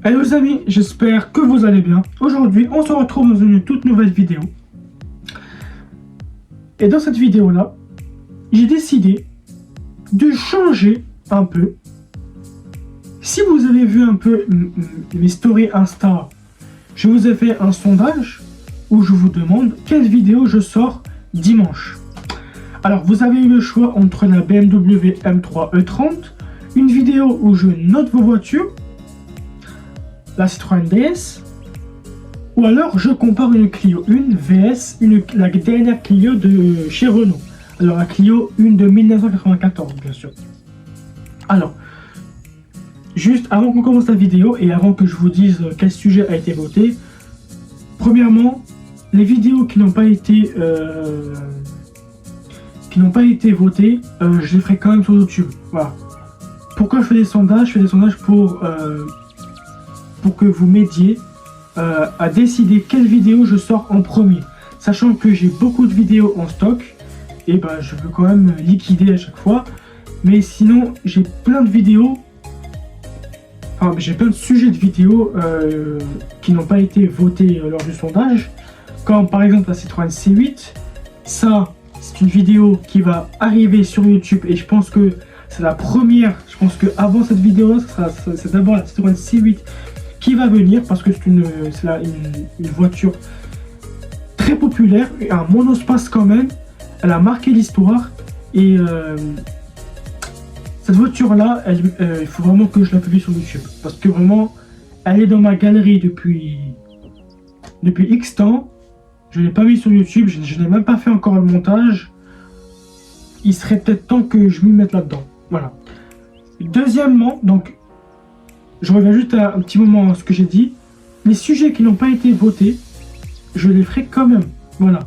Hello les amis, j'espère que vous allez bien. Aujourd'hui, on se retrouve dans une toute nouvelle vidéo. Et dans cette vidéo-là, j'ai décidé de changer un peu. Si vous avez vu un peu mes stories Insta, je vous ai fait un sondage où je vous demande quelle vidéo je sors dimanche. Alors, vous avez eu le choix entre la BMW M3 E30, une vidéo où je note vos voitures, la Citroën DS, ou alors je compare une Clio 1 vs la dernière Clio de chez Renault. Alors la Clio 1 de 1994 bien sûr. Alors, juste avant qu'on commence la vidéo et avant que je vous dise quel sujet a été voté, premièrement, les vidéos qui n'ont pas été votées, je les ferai quand même sur YouTube. Voilà. Pourquoi je fais des sondages? Je fais des sondages pour que vous m'aidiez à décider quelle vidéo je sors en premier. Sachant que j'ai beaucoup de vidéos en stock, et ben je veux quand même liquider à chaque fois. Mais sinon, j'ai plein de vidéos, enfin j'ai plein de sujets de vidéos qui n'ont pas été votés lors du sondage. Comme par exemple la Citroën C8. Ça, c'est une vidéo qui va arriver sur YouTube et je pense que c'est la première. Je pense qu'avant cette vidéo, c'est d'abord la Citroën C8 qui va venir parce que c'est une voiture très populaire, un monospace quand même. Elle a marqué l'histoire et cette voiture là, il faut vraiment que je la publie sur YouTube parce que vraiment elle est dans ma galerie depuis X temps. Je ne l'ai pas mis sur YouTube, je n'ai même pas fait encore le montage. Il serait peut-être temps que je m'y mette là-dedans. Voilà. Deuxièmement, donc je reviens juste à un petit moment à ce que j'ai dit. Les sujets qui n'ont pas été votés, je les ferai quand même. Voilà.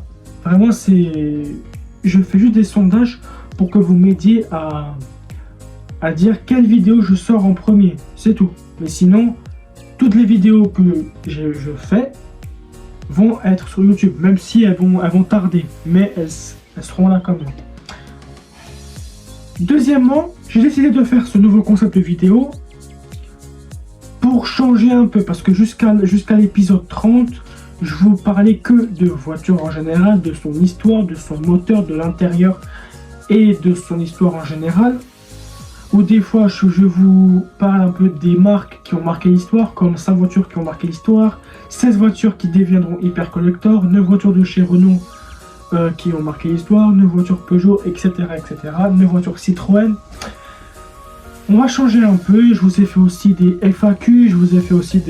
Vraiment, je fais juste des sondages pour que vous m'aidiez à dire quelle vidéo je sors en premier. C'est tout. Mais sinon, toutes les vidéos que je fais vont être sur YouTube. Même si elles vont tarder. Mais elles seront là quand même. Deuxièmement, j'ai décidé de faire ce nouveau concept de vidéo pour changer un peu, parce que jusqu'à l'épisode 30, je vous parlais que de voitures en général, de son histoire, de son moteur, de l'intérieur et de son histoire en général. Ou des fois, je vous parle un peu des marques qui ont marqué l'histoire, comme 5 voitures qui ont marqué l'histoire, 16 voitures qui deviendront hyper collector, 9 voitures de chez Renault qui ont marqué l'histoire, 9 voitures Peugeot, etc., etc., 9 voitures Citroën. On va changer un peu, je vous ai fait aussi des FAQ, je vous ai fait aussi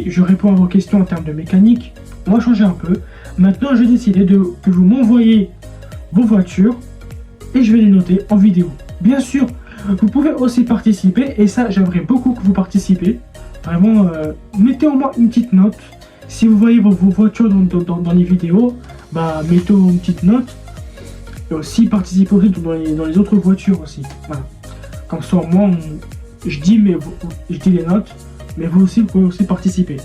je réponds à vos questions en termes de mécanique. On va changer un peu. Maintenant, j'ai décidé que vous m'envoyez vos voitures et je vais les noter en vidéo. Bien sûr, vous pouvez aussi participer et ça, j'aimerais beaucoup que vous participez. Vraiment, mettez au moins une petite note. Si vous voyez vos voitures dans les vidéos, bah, mettez une petite note. Et aussi, participez aussi dans les autres voitures aussi. Voilà. Comme ça, moi, je dis les notes, mais vous pouvez aussi participer.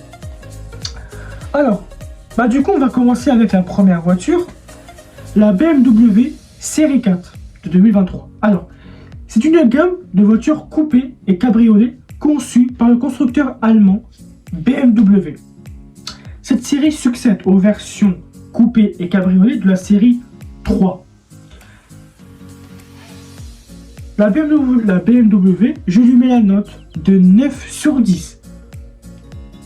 Alors, bah du coup, on va commencer avec la première voiture, la BMW Série 4 de 2023. Alors, c'est une gamme de voitures coupées et cabriolets conçue par le constructeur allemand BMW. Cette série succède aux versions coupées et cabriolets de la série 3. La BMW, je lui mets la note de 9 sur 10.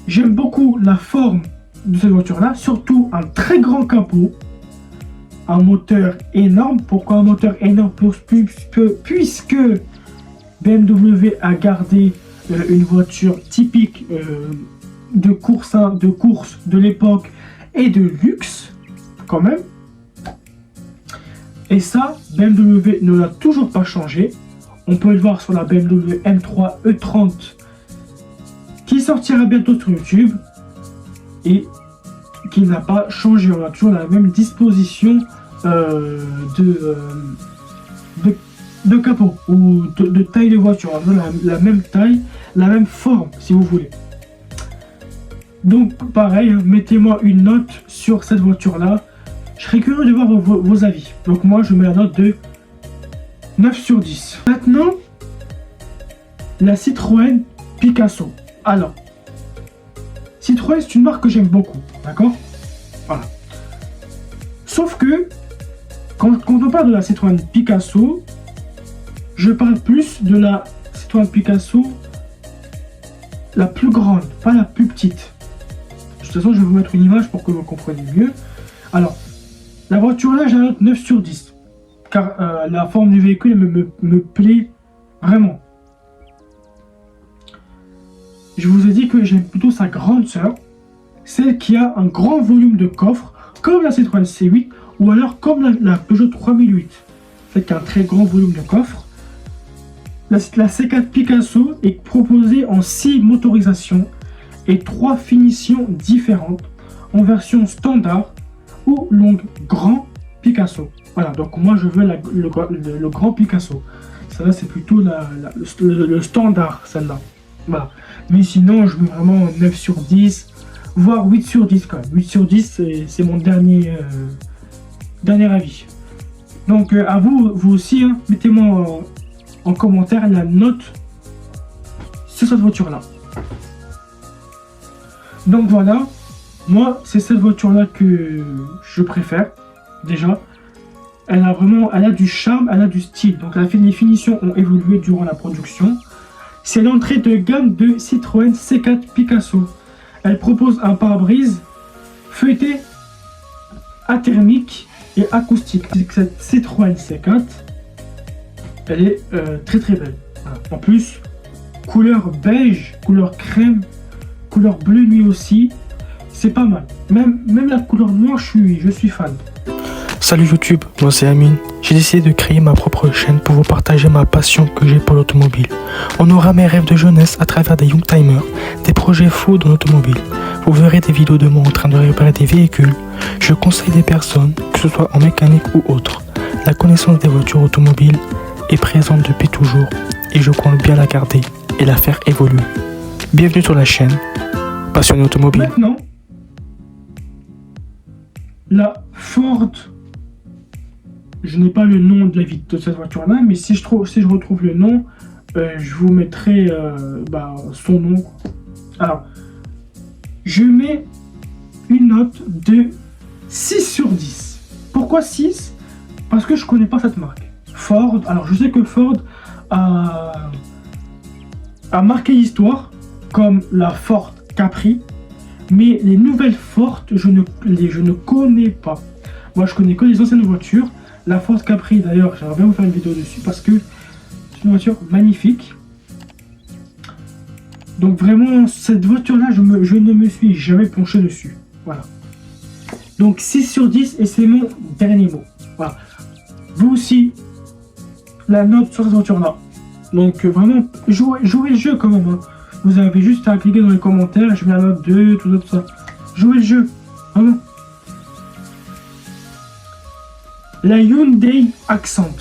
J'aime beaucoup la forme de cette voiture-là, surtout un très grand capot, un moteur énorme. Pourquoi un moteur énorme? Puisque BMW a gardé une voiture typique de course de l'époque et de luxe, quand même. Et ça, BMW ne l'a toujours pas changé. On peut le voir sur la BMW M3 E30 qui sortira bientôt sur YouTube et qui n'a pas changé. On a toujours la même disposition de capot ou de taille de voiture. On a la même taille, la même forme si vous voulez. Donc pareil, mettez-moi une note sur cette voiture-là. Je serais curieux de voir vos avis. Donc moi, je mets la note de 9 sur 10. Maintenant, la Citroën Picasso. Alors, Citroën, c'est une marque que j'aime beaucoup, d'accord? Voilà. Sauf que, quand on parle de la Citroën Picasso, je parle plus de la Citroën Picasso la plus grande, pas la plus petite. De toute façon, je vais vous mettre une image pour que vous compreniez mieux. Alors, la voiture là, j'ai un note 9 sur 10. Car la forme du véhicule me plaît vraiment. Je vous ai dit que j'aime plutôt sa grande sœur, celle qui a un grand volume de coffre, comme la Citroën C8 ou alors comme la Peugeot 3008, celle qui a un très grand volume de coffre. La C4 Picasso est proposée en 6 motorisations et 3 finitions différentes en version standard ou longue grand Picasso. Voilà, donc moi je veux le grand Picasso. Celle-là c'est plutôt le standard, celle-là. Voilà. Mais sinon je mets vraiment 9 sur 10, voire 8 sur 10 quand même. 8 sur 10 c'est mon dernier avis. Donc à vous aussi, hein, mettez-moi en commentaire la note sur cette voiture-là. Donc voilà, moi c'est cette voiture-là que je préfère. Déjà, elle a du charme, elle a du style. Donc les finitions ont évolué durant la production. C'est l'entrée de gamme de Citroën C4 Picasso. Elle propose un pare-brise feuilleté, athermique et acoustique. Cette Citroën C4, elle est très très belle. Voilà. En plus, couleur beige, couleur crème, couleur bleu nuit aussi, c'est pas mal. Même la couleur noire, je suis fan. Salut YouTube, moi c'est Amine. J'ai décidé de créer ma propre chaîne pour vous partager ma passion que j'ai pour l'automobile. On aura mes rêves de jeunesse à travers des Youngtimers, des projets fous dans l'automobile. Vous verrez des vidéos de moi en train de réparer des véhicules. Je conseille des personnes, que ce soit en mécanique ou autre. La connaissance des voitures automobiles est présente depuis toujours et je compte bien la garder et la faire évoluer. Bienvenue sur la chaîne Passionné Automobile. Maintenant, la Ford, je n'ai pas le nom de cette voiture-là, mais si je retrouve le nom, je vous mettrai son nom. Alors, je mets une note de 6 sur 10. Pourquoi 6? Parce que je connais pas cette marque. Ford, alors je sais que Ford a marqué l'histoire, comme la Ford Capri, mais les nouvelles Ford, je ne connais pas. Moi, je connais que les anciennes voitures. La Ford Capri, d'ailleurs, j'aimerais bien vous faire une vidéo dessus parce que c'est une voiture magnifique. Donc vraiment, cette voiture-là, je ne me suis jamais penché dessus. Voilà. Donc 6 sur 10 et c'est mon dernier mot. Voilà. Vous aussi, la note sur cette voiture-là. Donc vraiment, jouez le jeu quand même. Hein. Vous avez juste à cliquer dans les commentaires, je mets la note 2, tout ça. Jouez le jeu, vraiment. La Hyundai Accent.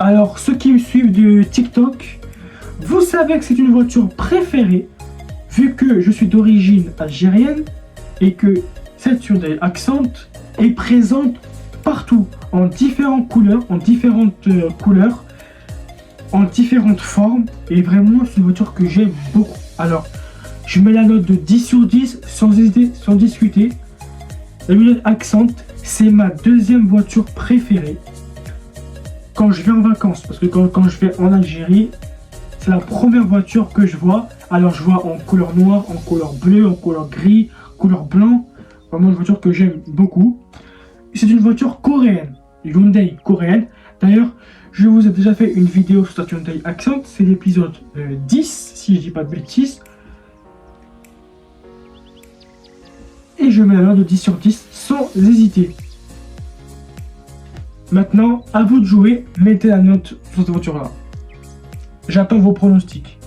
Alors, ceux qui me suivent de TikTok, vous savez que c'est une voiture préférée, vu que je suis d'origine algérienne et que cette Hyundai Accent est présente partout, en différentes couleurs, en différentes formes, et vraiment c'est une voiture que j'aime beaucoup. Alors, je mets la note de 10 sur 10 sans hésiter, sans discuter. La Hyundai Accent, c'est ma deuxième voiture préférée quand je vais en vacances, parce que quand je vais en Algérie, c'est la première voiture que je vois. Alors je vois en couleur noire, en couleur bleue, en couleur gris, couleur blanc. Vraiment une voiture que j'aime beaucoup. C'est une voiture coréenne, Hyundai coréenne. D'ailleurs, je vous ai déjà fait une vidéo sur cette Hyundai Accent, c'est l'épisode 10, si je dis pas de bêtises. Et je mets la note de 10 sur 10 sans hésiter. Maintenant, à vous de jouer, mettez la note sur cette voiture-là. J'attends vos pronostics.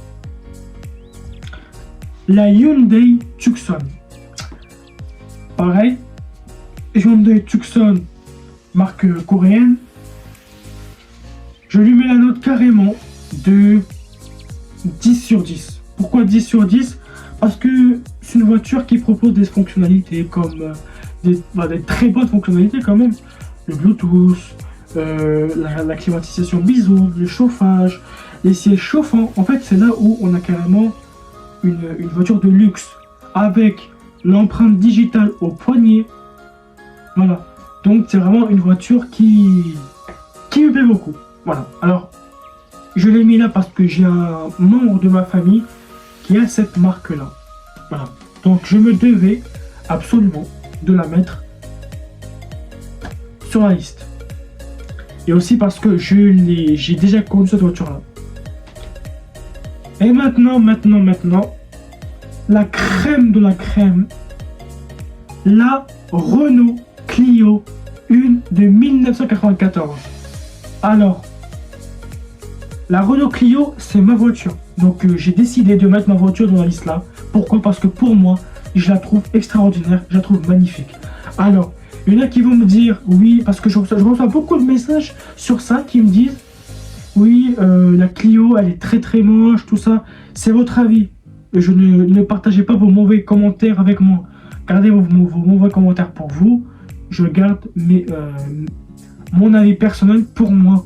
La Hyundai Tucson. Pareil, Hyundai Tucson, marque coréenne. Je lui mets la note carrément de 10 sur 10. Pourquoi 10 sur 10? Parce que c'est une voiture qui propose des fonctionnalités comme des très bonnes fonctionnalités quand même. Le Bluetooth, la climatisation bisous, le chauffage, les sièges chauffants. En fait, c'est là où on a carrément une voiture de luxe avec l'empreinte digitale au poignet. Voilà. Donc c'est vraiment une voiture qui me plaît beaucoup. Voilà. Alors, je l'ai mis là parce que j'ai un membre de ma famille qui a cette marque-là. Voilà. Donc je me devais absolument de la mettre sur la liste. Et aussi parce que j'ai déjà conduit cette voiture-là. Et maintenant, la crème de la crème, la Renault Clio 1 de 1994. Alors, la Renault Clio, c'est ma voiture. Donc j'ai décidé de mettre ma voiture dans la liste là. Pourquoi? Parce que pour moi, je la trouve extraordinaire, je la trouve magnifique. Alors, il y en a qui vont me dire, oui, parce que je reçois beaucoup de messages sur ça qui me disent, oui, la Clio, elle est très très moche, tout ça. C'est votre avis. Je ne partagez pas vos mauvais commentaires avec moi. Gardez vos mauvais commentaires pour vous. Je garde mon avis personnel pour moi.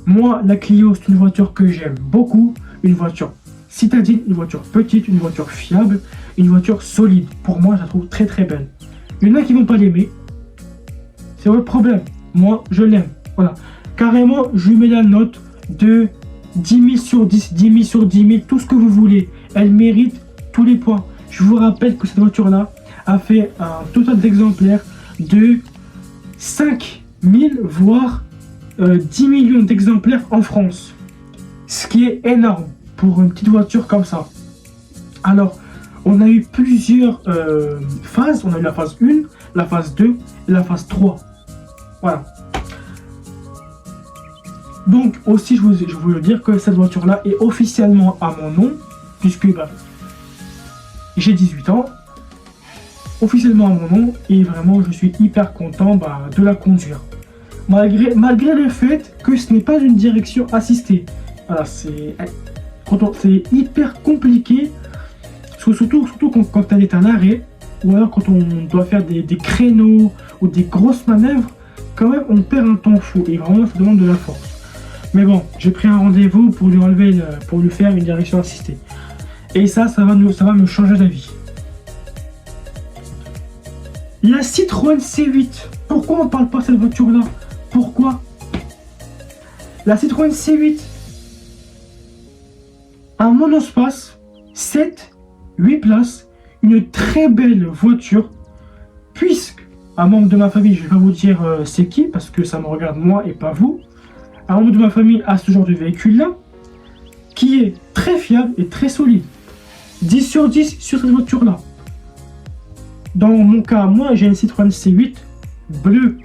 Moi, la Clio, c'est une voiture que j'aime beaucoup. Une voiture citadine, une voiture petite, une voiture fiable, une voiture solide. Pour moi, je la trouve très très belle. Il y en a qui vont pas l'aimer. C'est votre problème. Moi, je l'aime. Voilà. Carrément, je lui mets la note de 10 000 sur 10, 10 000 sur 10 000, tout ce que vous voulez. Elle mérite tous les points. Je vous rappelle que cette voiture-là a fait un total d'exemplaires de 5 000, voire 10 millions d'exemplaires en France. Ce qui est énorme pour une petite voiture comme ça. Alors, on a eu plusieurs phases. On a eu la phase 1, la phase 2 et la phase 3. Voilà. Donc aussi, je voulais dire que cette voiture-là est officiellement à mon nom, puisque j'ai 18 ans, officiellement à mon nom, et vraiment, je suis hyper content de la conduire. Malgré le fait que ce n'est pas une direction assistée. Voilà, c'est hyper compliqué, surtout quand elle est à l'arrêt, ou alors quand on doit faire des créneaux ou des grosses manœuvres, quand même on perd un temps fou, et vraiment ça demande de la force. Mais bon, j'ai pris un rendez-vous pour lui faire une direction assistée. Et ça va me changer d'avis. La Citroën C8. Pourquoi on ne parle pas de cette voiture-là? Pourquoi? La Citroën C8. Un monospace, 8 places, une très belle voiture, puisque un membre de ma famille, je ne vais pas vous dire c'est qui, parce que ça me regarde moi et pas vous, un membre de ma famille a ce genre de véhicule-là, qui est très fiable et très solide. 10 sur 10 sur cette voiture-là. Dans mon cas, moi, j'ai une Citroën C8 bleue,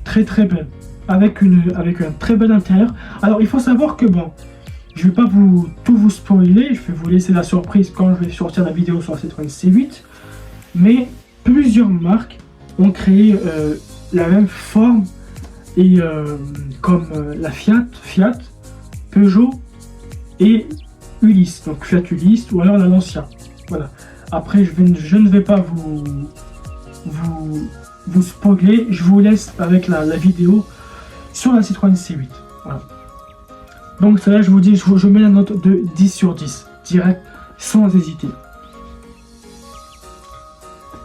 très très belle, avec un très bel intérieur. Alors, il faut savoir que je vais pas tout vous spoiler, je vais vous laisser la surprise quand je vais sortir la vidéo sur la Citroën C8, mais plusieurs marques ont créé la même forme et comme la Fiat, Peugeot et Ulysse, donc Fiat Ulysse ou alors la Lancia. Voilà. Après, je ne vais pas vous spoiler, je vous laisse avec la vidéo sur la Citroën C8. Voilà. Donc celle-là, je vous dis, je mets la note de 10 sur 10, direct, sans hésiter.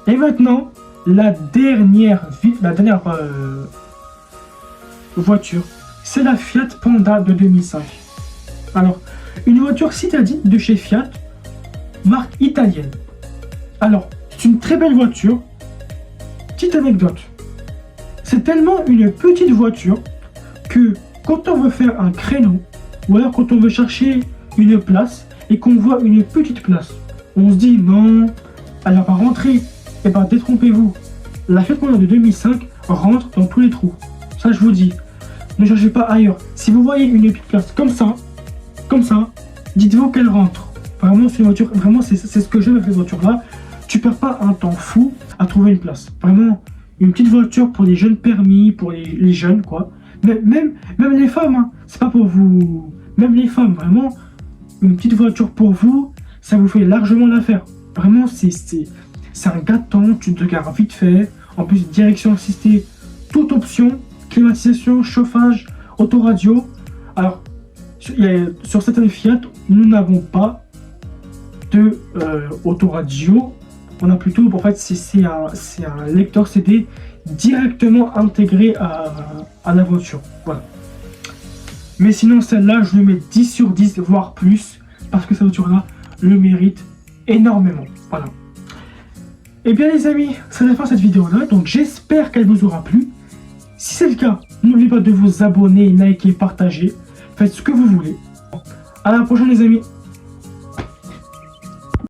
Et maintenant, la dernière voiture, c'est la Fiat Panda de 2005. Alors, une voiture citadine de chez Fiat, marque italienne. Alors, c'est une très belle voiture. Petite anecdote. C'est tellement une petite voiture que quand on veut faire un créneau, ou alors quand on veut chercher une place et qu'on voit une petite place, on se dit non, elle va pas rentrer. Eh bien, détrompez-vous. La Fiat Panda de 2005 rentre dans tous les trous. Ça, je vous dis. Ne cherchez pas ailleurs. Si vous voyez une petite place comme ça, dites-vous qu'elle rentre. Vraiment, c'est une voiture. Vraiment, c'est ce que j'aime avec cette voiture-là. Tu perds pas un temps fou à trouver une place. Vraiment, une petite voiture pour les jeunes permis, pour les jeunes, quoi. Même les femmes, hein. C'est pas pour vous. Même les femmes, vraiment, une petite voiture pour vous, ça vous fait largement l'affaire. Vraiment, c'est un gain de temps, tu te gares vite fait. En plus, direction assistée, toute option, climatisation, chauffage, autoradio. Alors, sur certaines Fiat, nous n'avons pas de autoradio. On a plutôt, en fait, c'est un lecteur CD directement intégré à la voiture. Voilà. Mais sinon, celle-là, je lui mets 10 sur 10, voire plus, parce que cette voiture-là le mérite énormément. Voilà. Et bien les amis, c'est la fin de cette vidéo-là, donc j'espère qu'elle vous aura plu. Si c'est le cas, n'oubliez pas de vous abonner, liker, partager. Faites ce que vous voulez. À la prochaine les amis.